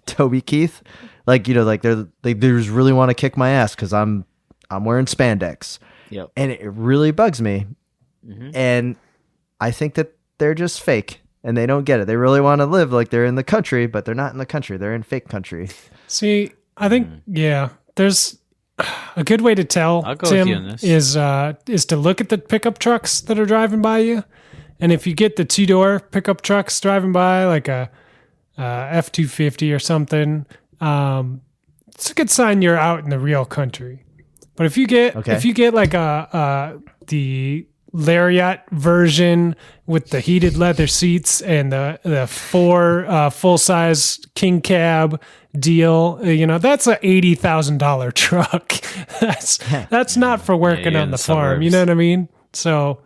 Toby Keith. Like, like they just really want to kick my ass because I'm wearing spandex. Yep. And it really bugs me. And I think that they're just fake and they don't get it. They really want to live like they're in the country, but they're not in the country. They're in fake country. See, I think there's a good way to tell, I'll go Tim, with you on this. is to look at the pickup trucks that are driving by you, and if you get the 2-door pickup trucks driving by, like a F-250 or something, it's a good sign you're out in the real country. But if you get like the Lariat version with the heated leather seats and the 4 full-size king cab deal. That's a $80,000 truck. That's not for working you're on in the the farm. You suburbs. know what I mean? So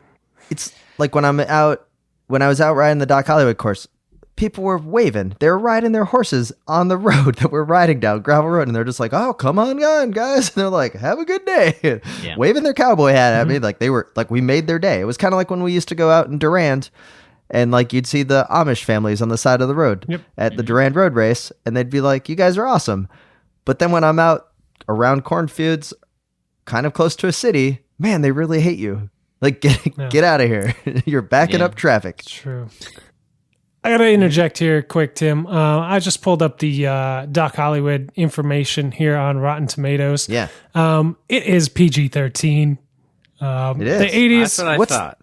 It's like when I was out riding the Doc Hollywood course, people were waving. They were riding their horses on the road that we're riding down, gravel road, and they're just like, "Oh, come on, guys!" And they're like, "Have a good day," Yeah. waving their cowboy hat at me, like they were like we made their day. It was kind of like when we used to go out in Durand, and like you'd see the Amish families on the side of the road at the Durand Road Race, and they'd be like, "You guys are awesome." But then when I'm out around cornfields, kind of close to a city, man, they really hate you. Like, get out of here. You're backing up traffic. true. I got to interject here quick, Tim. I just pulled up the Doc Hollywood information here on Rotten Tomatoes. Yeah. It is PG-13. It is. The 80s That's what I thought.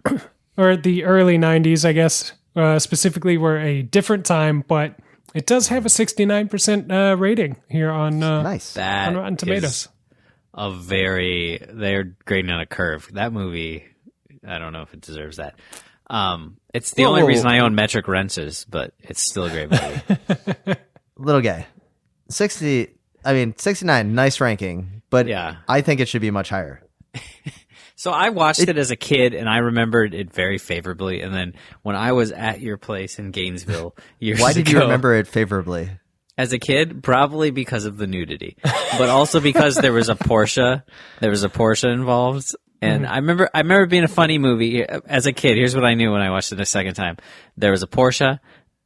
or the early 90s, I guess, specifically were a different time, but it does have a 69% rating here on, Nice. That on Rotten Tomatoes. is they're grading on a curve. That movie, I don't know if it deserves that. It's the only reason I own metric renters, but it's still a great movie. Little guy. 69, nice ranking, but Yeah. I think it should be much higher. So I watched it as a kid, and I remembered it very favorably. And then when I was at your place in Gainesville years Why did you ago, remember it favorably? as a kid, probably because of the nudity, but also because there was a Porsche. There was a Porsche involved, and I remember being a funny movie as a kid. Here's what I knew when I watched it a second time: there was a Porsche,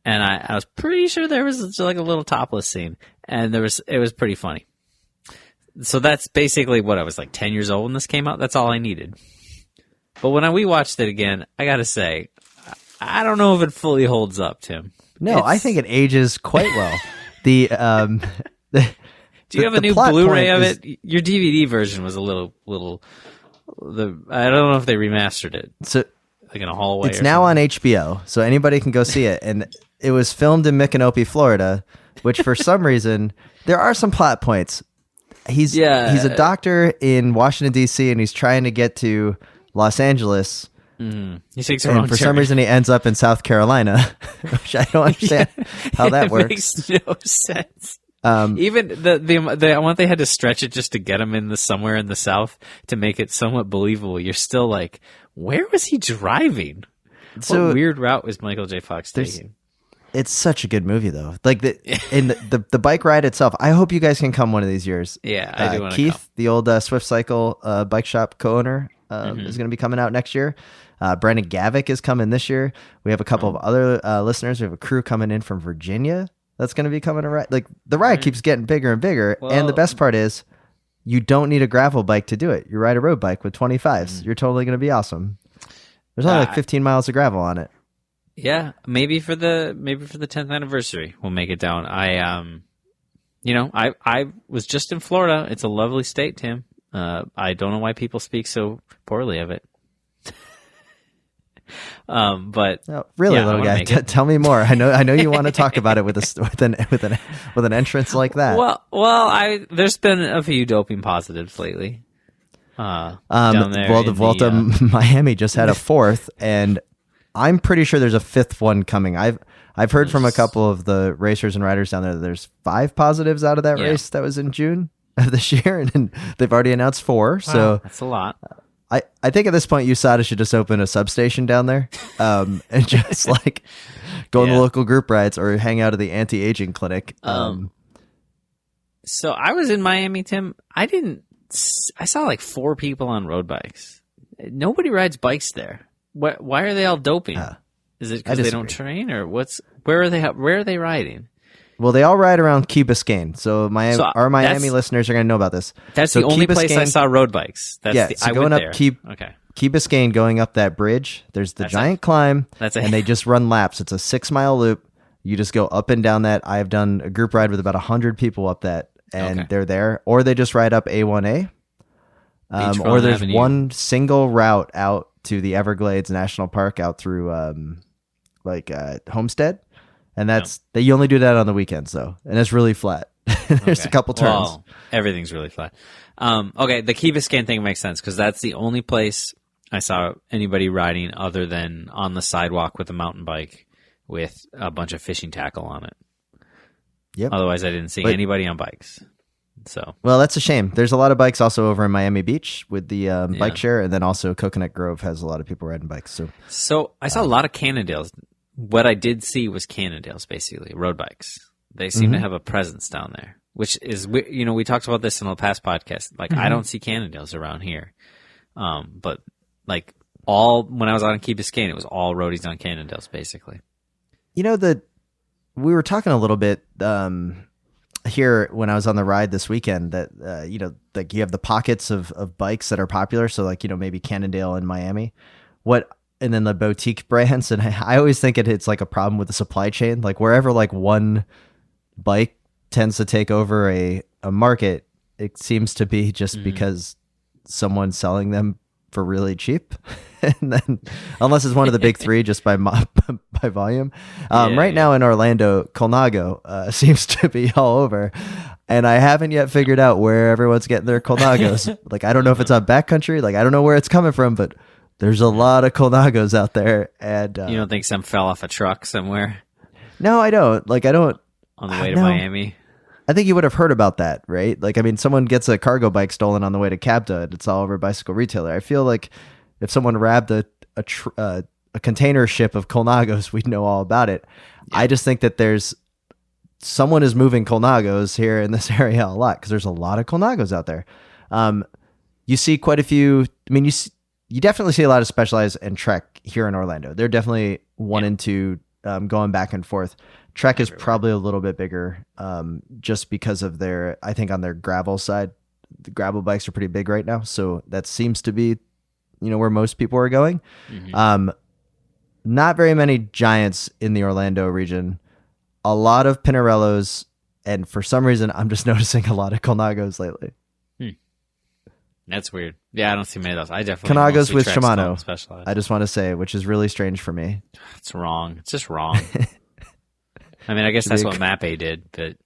and I was pretty sure there was just like a little topless scene, and it was pretty funny. So that's basically what I was like 10 years old when this came out. That's all I needed. But when we watched it again, I gotta say, I don't know if it fully holds up, Tim. No, I think it ages quite well. Do you have a new plot Blu-ray point of is- it? Your DVD version was a little. I don't know if they remastered it, So like in a hallway. it's or now something. on HBO, so anybody can go see it. And it was filmed in Micanopy, Florida, which for some reason there are some plot points. He's a doctor in Washington D.C. and he's trying to get to Los Angeles. He takes a And wrong for turn. some reason, he ends up in South Carolina, which I don't understand how that It works. makes no sense. Even the amount they had to stretch it just to get him in somewhere in the South to make it somewhat believable. You're still like, where was he driving? So what weird route was Michael J. Fox taking? it's such a good movie, though. Like the bike ride itself. I hope you guys can come one of these years. Yeah, I do want to Keith, come. the old Swift Cycle bike shop co-owner, is going to be coming out next year. Brandon Gavick is coming this year. We have a couple of other listeners. We have a crew coming in from Virginia that's going to be coming to ride. Like the ride keeps getting bigger and bigger. And the best part is you don't need a gravel bike to do it. You ride a road bike with 25s. You're totally going to be awesome. There's only like 15 miles of gravel on it. Yeah, maybe for the 10th anniversary we'll make it down. I was just in Florida. It's a lovely state, Tim. I don't know why people speak so poorly of it. But No, really, yeah, I little wanna guy, make it. tell me more. I know you want to talk about it with an entrance like that. There's been a few doping positives lately. Down there well, the in Volta Miami just had a fourth, and I'm pretty sure there's a fifth one coming. I've heard from a couple of the racers and riders down there that there's 5 positives out of that race that was in June of this year, and they've already announced 4. So that's a lot. I think at this point USADA should just open a substation down there, and just like go on the local group rides or hang out at the anti-aging clinic. So I was in Miami, Tim. I saw like 4 people on road bikes. Nobody rides bikes there. Why are they all doping? Is it because they don't train, or where are they riding? Well, they all ride around Key Biscayne. So our Miami listeners are going to know about this. That's so the only Key place I Biscayne- saw road bikes. So I going went up there. Key Biscayne, going up that bridge, there's the giant climb, and they just run laps. It's a 6-mile loop. You just go up and down that. I've done a group ride with about 100 people up that, and they're there. Or they just ride up A1A. Or there's Avenue. one single route out to the Everglades National Park out through Homestead. And you only do that on the weekends, though. And it's really flat. There's a couple turns. Well, everything's really flat. The Key Biscayne thing makes sense because that's the only place I saw anybody riding other than on the sidewalk with a mountain bike with a bunch of fishing tackle on it. Yep. Otherwise, I didn't see anybody on bikes. So, well, that's a shame. There's a lot of bikes also over in Miami Beach with the bike share, and then also Coconut Grove has a lot of people riding bikes. So I saw a lot of Cannondales. What I did see was Cannondales, basically road bikes. They seem to have a presence down there, which is, we talked about this in the past podcast. Like, I don't see Cannondales around here, but like when I was on Key Biscayne, it was all roadies on Cannondales, basically. We were talking a little bit here when I was on the ride this weekend that like you have the pockets of bikes that are popular, so like maybe Cannondale in Miami, and then the boutique brands, and I always think it's like a problem with the supply chain, like wherever like one bike tends to take over a market, it seems to be just because someone's selling them for really cheap. And then unless it's one of the big three, just by volume. Right now in Orlando, Colnago seems to be all over, and I haven't yet figured out where everyone's getting their Colnagos. Like, I don't know if it's on backcountry, like I don't know where it's coming from, but there's a lot of Colnagos out there. And you don't think some fell off a truck somewhere? No, I don't. Like, I don't. On the way to Miami? I think you would have heard about that, right? Like, I mean, someone gets a cargo bike stolen on the way to Cabda, and it's all over Bicycle Retailer. I feel like if someone grabbed a container ship of Colnagos, we'd know all about it. Yeah. I just think that someone is moving Colnagos here in this area a lot, because there's a lot of Colnagos out there. You see quite a few. I mean, you definitely see a lot of Specialized and Trek here in Orlando. They're definitely one and two, going back and forth. Trek is probably a little bit bigger, just because of I think on their gravel side, the gravel bikes are pretty big right now. So that seems to be, where most people are going. Mm-hmm. Not very many Giants in the Orlando region, a lot of Pinarellos, and for some reason, I'm just noticing a lot of Colnagos lately. That's weird. Yeah, I don't see many of those. I definitely Colnagos with Shimano. Specialized. I just want to say, which is really strange for me. It's wrong. It's just wrong. I mean, I guess that's what Mappe did,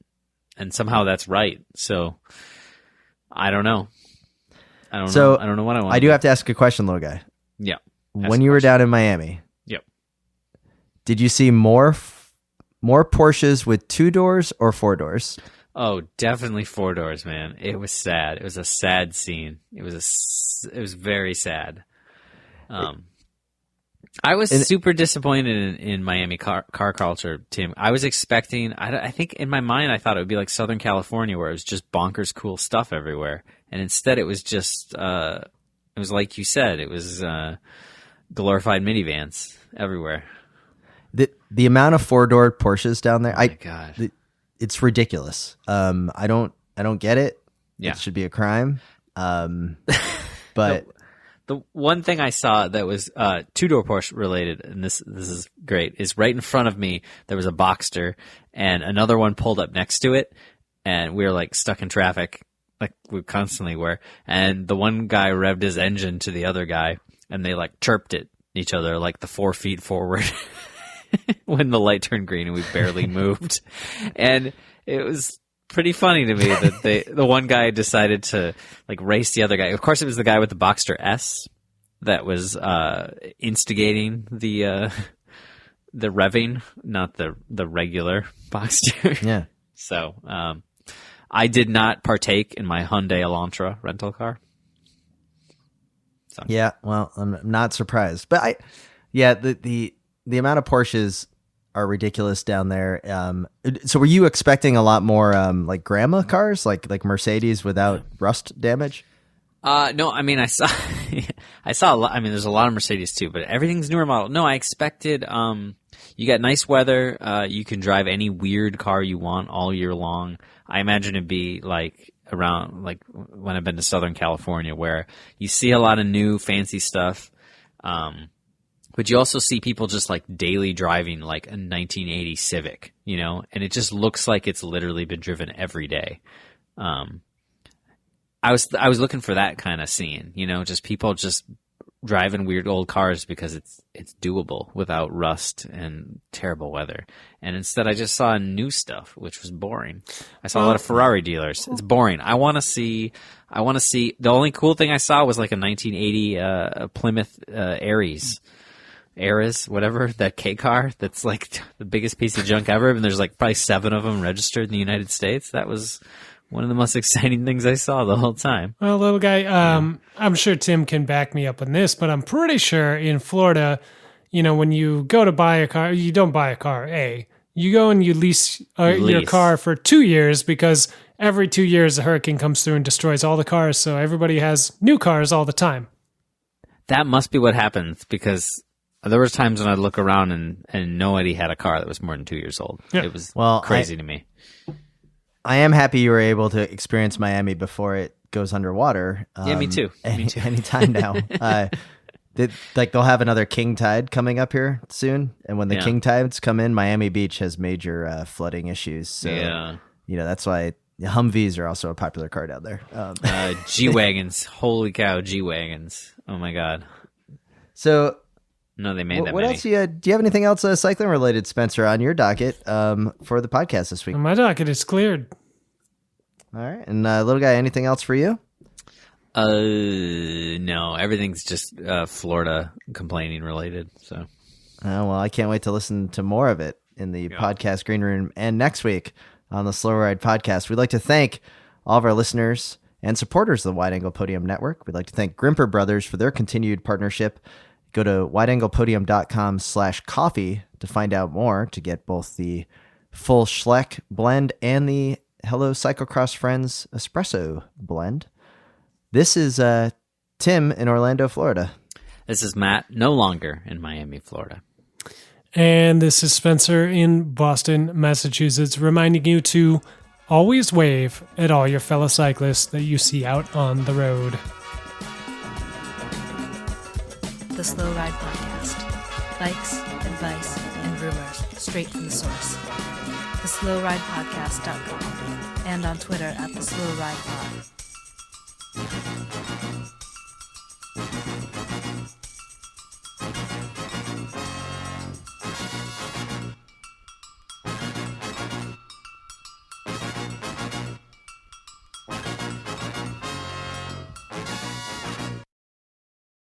and somehow that's right. So I don't know. I don't know what I want. I do have to ask a question, little guy. Yeah. When you were down in Miami, yep, did you see more Porsches with 2 doors or 4 doors? Oh, definitely 4 doors, man. It was sad. It was a sad scene. It was very sad. I was super disappointed in Miami car culture, Tim. I was expecting, I think in my mind, I thought it would be like Southern California, where it was just bonkers cool stuff everywhere. And instead it was just, it was like you said, it was glorified minivans everywhere. The amount of 4-door Porsches down there, oh my God. It's ridiculous. I don't get it. Yeah. It should be a crime. But the one thing I saw that was 2-door Porsche related, and this is great, is right in front of me there was a Boxster, and another one pulled up next to it, and we were like stuck in traffic, like we constantly were. And the one guy revved his engine to the other guy, and they like chirped at each other like the 4 feet forward when the light turned green, and we barely moved. And it was pretty funny to me that the one guy decided to like race the other guy. Of course, it was the guy with the Boxster S that was instigating the revving, not the regular Boxster. Yeah. So I did not partake in my Hyundai Elantra rental car. So. Yeah, well, I'm not surprised, but the amount of Porsches are ridiculous down there. So were you expecting a lot more like grandma cars, like Mercedes without rust damage? No, I mean I saw a lot. I mean, there's a lot of Mercedes too, but everything's newer model. No, I expected. You got nice weather. You can drive any weird car you want all year long. I imagine it'd be like around like when I've been to Southern California, where you see a lot of new fancy stuff. But you also see people just like daily driving like a 1980 Civic, and it just looks like it's literally been driven every day. I was looking for that kind of scene, just people just driving weird old cars because it's doable without rust and terrible weather. And instead I just saw new stuff, which was boring. I saw a lot of Ferrari dealers. It's boring. I want to see, the only cool thing I saw was like a 1980 Plymouth Aries. Eras, whatever, that K car that's like the biggest piece of junk ever, and there's like probably 7 of them registered in the United States. That was one of the most exciting things I saw the whole time. Well, little guy, I'm sure Tim can back me up on this, but I'm pretty sure in Florida, when you go to buy a car, you don't buy a car, you go and you lease your car for 2 years, because every 2 years a hurricane comes through and destroys all the cars, so everybody has new cars all the time. That must be what happens, because there was times when I'd look around and nobody had a car that was more than 2 years old. Yeah. It was crazy to me. I am happy you were able to experience Miami before it goes underwater. Yeah, me too. Anytime now. They'll have another king tide coming up here soon, and when the king tides come in, Miami Beach has major flooding issues. So, that's why Humvees are also a popular car down there. G-Wagons. Holy cow, G-Wagons. Oh, my God. So... No, they made that what many. else? Do you have anything else cycling related, Spencer, on your docket for the podcast this week? My docket is cleared. All right. And little guy, anything else for you? No, everything's just Florida complaining related. So, well, I can't wait to listen to more of it in the podcast green room and next week on the Slow Ride podcast. We'd like to thank all of our listeners and supporters of the Wide Angle Podium Network. We'd like to thank Grimpeur Bros for their continued partnership. Go to wideanglepodium.com/coffee to find out more, to get both the full Schleck blend and the Hello Cyclocross Friends espresso blend. This is Tim in Orlando, Florida. This is Matt, no longer in Miami, Florida. And this is Spencer in Boston, Massachusetts, reminding you to always wave at all your fellow cyclists that you see out on the road. The Slow Ride Podcast. Bikes, advice, and rumors straight from the source. TheSlowRidePodcast.com and on Twitter at The Slow Ride Pod.